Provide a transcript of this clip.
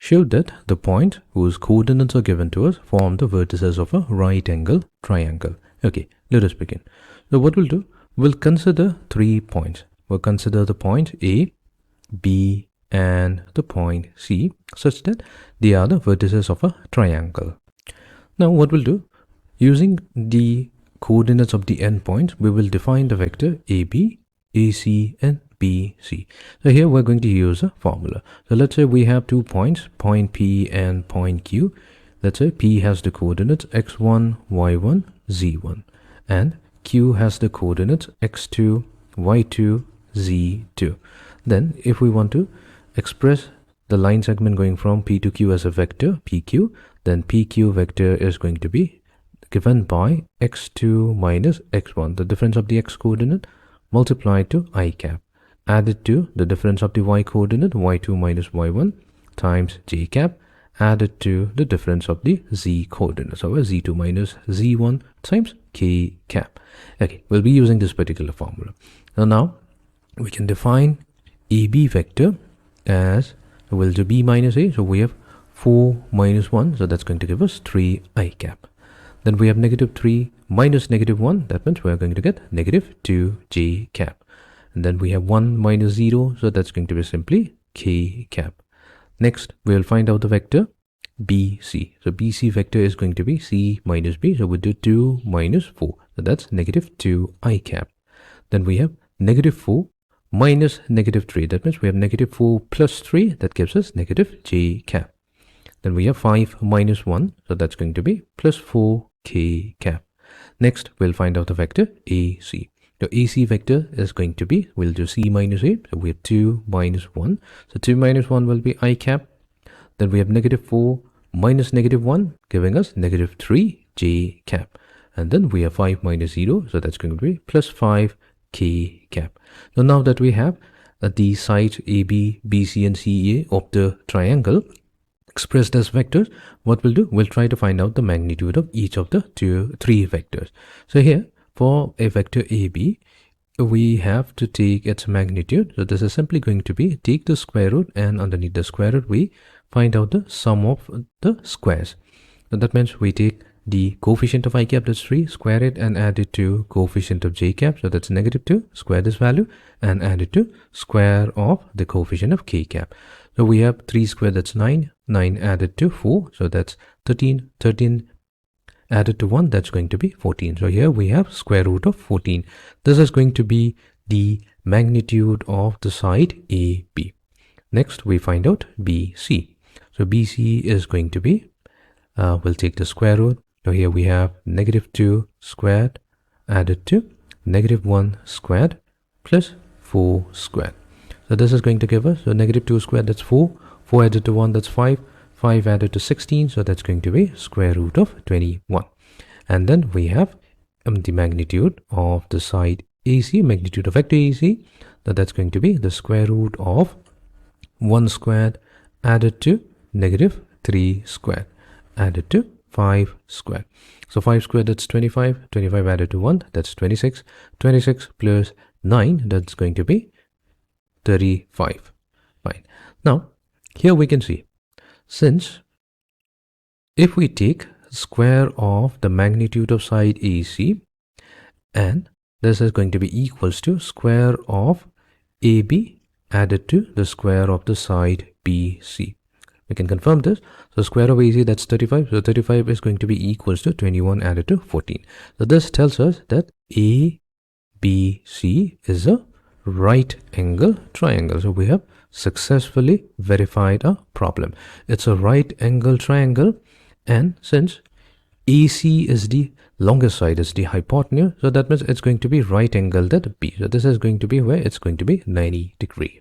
Show that the point whose coordinates are given to us form the vertices of a right angle triangle. Okay, let us begin. So what we'll do, we'll consider 3 points. We'll consider the point A, B, and the point C such that they are the vertices of a triangle. Now what we'll do, using the coordinates of the endpoints, we will define the vector AB, AC, and BC. So here we're going to use a formula. So let's say we have 2 points, point P and point Q. Let's say P has the coordinates x1, y1, z1, and Q has the coordinates x2, y2, z2. Then if we want to express the line segment going from P to Q as a vector PQ, then PQ vector is going to be given by x2 minus x1, the difference of the x coordinate, multiplied to I cap, added to the difference of the y coordinate, y2 minus y1, times j cap, added to the difference of the z coordinate, so z2 minus z1 times k cap. Okay, we'll be using this particular formula. Now we can define AB vector as, we'll do b minus a, so we have 4 minus 1, so that's going to give us 3 I cap. Then we have negative 3 minus negative 1, that means we are going to get negative 2 j cap. And then we have 1 minus 0, so that's going to be simply k cap. Next, we will find out the vector BC. So BC vector is going to be C minus B, so we do 2 minus 4, so that's negative 2 I cap. Then we have negative 4 minus negative 3, that means we have negative 4 plus 3, that gives us negative j cap. Then we have 5 minus 1, so that's going to be plus 4 k cap. Next, we'll find out the vector AC. The AC vector is going to be, we'll do C minus A, so we have 2 minus 1. So 2 minus 1 will be I cap. Then we have negative 4 minus negative 1, giving us negative 3 j cap. And then we have 5 minus 0, so that's going to be plus 5 k cap. So now that we have the sides AB, BC, and CA of the triangle expressed as vectors, what we'll do, we'll try to find out the magnitude of each of the 3 vectors. So here, for a vector AB, we have to take its magnitude. So this is simply going to be, take the square root, and underneath the square root, we find out the sum of the squares. So that means we take the coefficient of I cap, that's 3, square it and add it to coefficient of j cap, so that's negative 2, square this value and add it to square of the coefficient of k cap. So we have 3 squared, that's 9, 9 added to 4, so that's 13, 13 added to 1, that's going to be 14. So here we have square root of 14. This is going to be the magnitude of the side AB. Next, we find out BC. So BC is going to be, we'll take the square root. So here we have negative 2 squared added to negative 1 squared plus 4 squared. So this is going to give us, so negative 2 squared, that's 4, 4 added to 1, that's 5, 5 added to 16, so that's going to be square root of 21. And then we have the magnitude of the side AC, magnitude of vector AC, that's going to be the square root of 1 squared added to negative 3 squared added to 5 squared. So 5 squared, that's 25, 25 added to 1, that's 26, 26 plus 9, that's going to be 35. Fine. Now, here we can see, since if we take square of the magnitude of side AC, and this is going to be equals to square of AB added to the square of the side BC. We can confirm this. So square of AC, that's 35. So 35 is going to be equals to 21 added to 14. So this tells us that ABC is a right angle triangle. So we have successfully verified a problem. It's a right angle triangle, and since AC is the longest side, is the hypotenuse, so that means it's going to be right angled at B. So this is going to be where it's going to be 90 degrees.